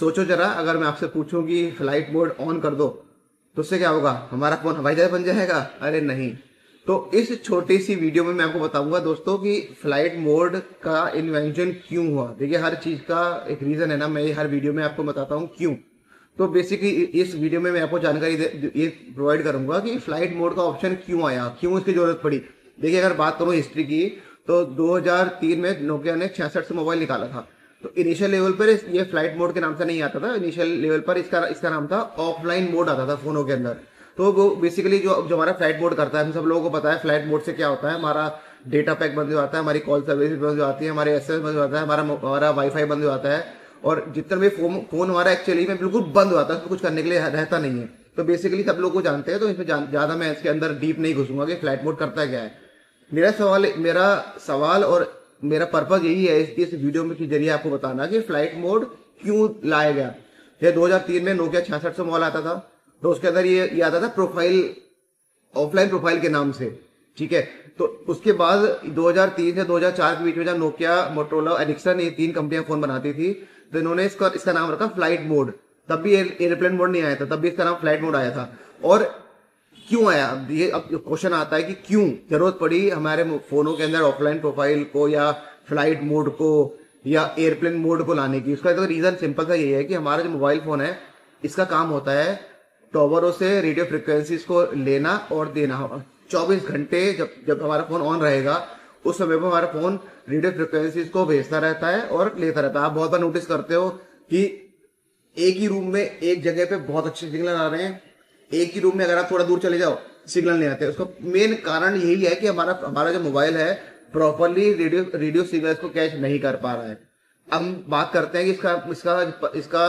सोचो जरा, अगर मैं आपसे पूछूं कि फ्लाइट मोड ऑन कर दो तो उससे क्या होगा? हमारा फोन हवाई जहाज बन जाएगा? अरे नहीं। तो इस छोटी सी वीडियो में मैं आपको बताऊंगा दोस्तों कि फ्लाइट मोड का इन्वेंशन क्यों हुआ। देखिए, हर चीज का एक रीजन है ना, मैं हर वीडियो में आपको बताता हूँ क्यों। तो बेसिकली इस वीडियो में मैं आपको जानकारी ये प्रोवाइड करूंगा कि फ्लाइट मोड का ऑप्शन क्यों आया, क्यों इसकी जरूरत पड़ी। देखिए, अगर बात करूं हिस्ट्री की, तो 2003 में नोकिया ने 66 से मोबाइल निकाला था। तो इनिशियल लेवल पर ये फ्लाइट मोड के नाम से नहीं आता था। इनिशियल लेवल पर इसका नाम था ऑफलाइन मोड आता था फोनों के अंदर। तो वो बेसिकली जो जो हमारा फ्लाइट मोड करता है, हम सब लोगों को पता है फ्लाइट मोड से क्या होता है। हमारा डेटा पैक बंद हो जाता है, हमारी कॉल सर्विस बंद हो जाती है, हमारे एसएमएस बंद हो जाता है, हमारा वाईफाई बंद हो जाता है, और जितना भी फोन हमारा एक्चुअली में बिल्कुल बंद हो जाता है, उसमें कुछ करने के लिए रहता नहीं है। तो बेसिकली सब लोग को जानते हैं, तो इसमें ज्यादा मैं इसके अंदर डीप नहीं घुसूंगा कि फ्लाइट मोड करता क्या है। मेरा सवाल और मेरा पर्पज यही है इस वीडियो में के जरिए आपको बताना कि फ्लाइट मोड क्यों लाया गया। ये 2003 में नोकिया 66 से मोबाइल आता था, तो उसके अंदर ये आता था प्रोफाइल, ऑफलाइन प्रोफाइल के नाम से। ठीक है। तो उसके बाद 2003 से 2004 के बीच में जब नोकिया, मोटोरोला, एरिक्सन, ये 3 कंपनियां फोन बनाती थी, तो इन्होंने इसका नाम रखा फ्लाइट मोड। तब भी एयरप्लेन मोड नहीं आया था, तब भी इसका नाम फ्लाइट मोड आया था। और क्यों आया, अब क्वेश्चन आता है कि क्यों जरूरत पड़ी हमारे फोनों के अंदर ऑफलाइन प्रोफाइल को या फ्लाइट मोड को या एयरप्लेन मोड को लाने की। उसका तो रीजन सिंपल सा यही है कि हमारा जो मोबाइल फोन है, इसका काम होता है टॉवरों से रेडियो फ्रिक्वेंसीज को लेना और देना। 24 घंटे जब जब हमारा फोन ऑन रहेगा, उस समय पर हमारा फोन रेडियो फ्रिक्वेंसीज को भेजता रहता है और लेता रहता है। आप बहुत बार नोटिस करते हो कि एक ही रूम में एक जगह पे बहुत अच्छे सिग्नल आ रहे हैं, एक ही रूम में अगर आप थोड़ा दूर चले जाओ सिग्नल नहीं आते। उसका मेन कारण यही है कि हमारा जो मोबाइल है प्रॉपरली रेडियो सिग्नल्स को कैच नहीं कर पा रहा है। अब हम बात करते हैं कि इसका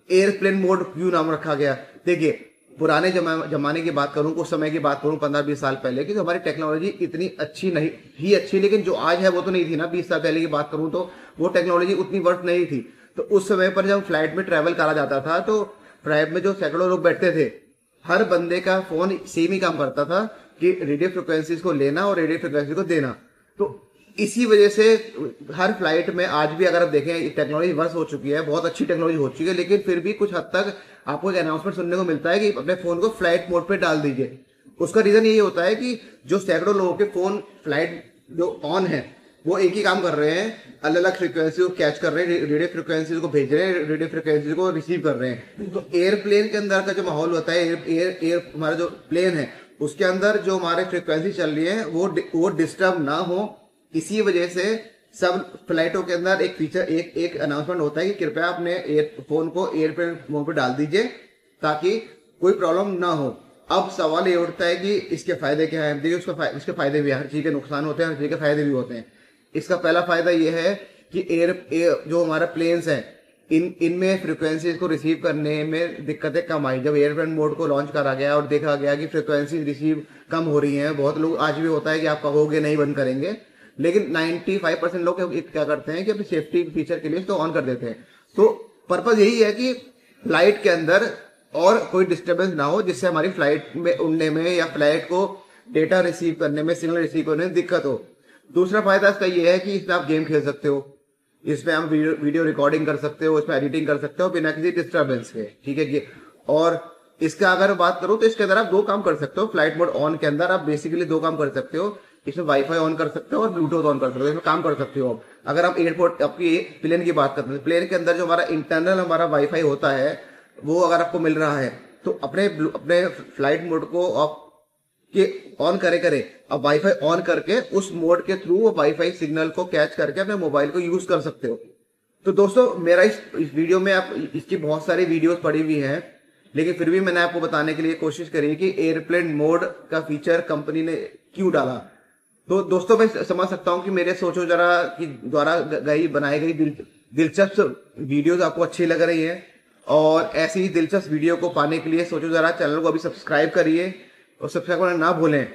एयरप्लेन मोड क्यों नाम रखा गया। देखिए, पुराने जमाने की बात करूं, कुछ समय की बात करूं, 15-20 साल पहले की, तो हमारी टेक्नोलॉजी इतनी अच्छी नहीं ही अच्छी, लेकिन जो आज है वो तो नहीं थी ना। 20 साल पहले की बात करूं तो वो टेक्नोलॉजी उतनी वर्थ नहीं थी। तो उस समय पर जब फ्लाइट में ट्रेवल करा जाता था, तो फ्लाइट में जो सैकड़ों लोग बैठते थे, हर बंदे का फोन सेम ही काम करता था कि रेडियो फ्रिक्वेंसीज को लेना और रेडियो फ्रिक्वेंसी को देना। तो इसी वजह से हर फ्लाइट में आज भी अगर आप देखें, टेक्नोलॉजी वर्स हो चुकी है, बहुत अच्छी टेक्नोलॉजी हो चुकी है, लेकिन फिर भी कुछ हद तक आपको अनाउंसमेंट सुनने को मिलता है कि अपने फोन को फ्लाइट मोड पे डाल दीजिए। उसका रीजन यही होता है कि जो सैकड़ों लोगों के फोन फ्लाइट जो ऑन है, वो एक ही काम कर रहे हैं, अलग अलग फ्रिक्वेंसी को कैच कर रहे हैं, रेडियो फ्रिक्वेंसीज को भेज रहे हैं, रेडियो फ्रिक्वेंसीज को रिसीव कर रहे हैं। तो एयरप्लेन के अंदर का जो माहौल होता है, एयर हमारा जो प्लेन है, उसके अंदर जो हमारे फ्रिक्वेंसी चल रही है वो डिस्टर्ब ना हो। इसी वजह से सब फ्लाइटों के अंदर एक फीचर, एक अनाउंसमेंट होता है कि कृपया अपने फोन को एयरप्लेन मोड पे डाल दीजिए ताकि कोई प्रॉब्लम ना हो। अब सवाल ये उठता है कि इसके फायदे क्या है। देखिए, उसके फायदे भी है, हर चीज के नुकसान होते हैं, हर चीज के फायदे भी होते हैं। इसका पहला फायदा ये है कि एयर जो हमारा प्लेन्स है, इनमें फ्रिक्वेंसीज को रिसीव करने में दिक्कतें कम आई। जब एयरप्लेन मोड को लॉन्च करा गया और देखा गया कि फ्रिक्वेंसी रिसीव कम हो रही हैं, बहुत लोग आज भी होता है कि आप कहोगे नहीं बंद करेंगे, लेकिन 95% लोग क्या करते हैं कि अपनी सेफ्टी फीचर के लिए इसको ऑन कर देते हैं। तो पर्पज यही है कि फ्लाइट के अंदर और कोई डिस्टर्बेंस ना हो, जिससे हमारी फ्लाइट में उड़ने में या फ्लाइट को डेटा रिसीव करने में, सिग्नल रिसीव करने में दिक्कत हो। दूसरा फायदा इसका यह है कि इसमें आप गेम खेल सकते हो, इसमें आप वीडियो रिकॉर्डिंग कर सकते हो, इसमें एडिटिंग कर सकते हो बिना किसी डिस्टर्बेंस के। ठीक है कि, और इसका अगर बात करूं तो इसके अंदर आप 2 काम कर सकते हो। फ्लाइट मोड ऑन के अंदर आप बेसिकली 2 काम कर सकते हो। इसमें वाईफाई ऑन कर सकते हो और ब्लूटूथ ऑन कर सकते हो, इसमें काम कर सकते हो। अगर आप एयरपोर्ट, आपकी प्लेन की बात करते हैं, प्लेन के अंदर जो हमारा इंटरनल हमारा वाईफाई होता है, वो अगर आपको मिल रहा है, तो अपने फ्लाइट मोड को आप कि ऑन करे अब वाईफाई ऑन करके उस मोड के थ्रू वो वाईफाई सिग्नल को कैच करके अपने मोबाइल को यूज कर सकते हो। तो दोस्तों, मेरा इस वीडियो में आप इसकी बहुत सारी वीडियोस पड़ी हुई हैं, लेकिन फिर भी मैंने आपको बताने के लिए कोशिश करी कि एयरप्लेन मोड का फीचर कंपनी ने क्यों डाला। तो दोस्तों, मैं समझ सकता हूं कि मेरे सोचो जरा की द्वारा बनाई गई दिलचस्प वीडियोस आपको अच्छी लग रही है, और ऐसी ही दिलचस्प वीडियो को पाने के लिए सोचो जरा चैनल को अभी सब्सक्राइब करिए और सब्सक्राइब करना ना भूलें।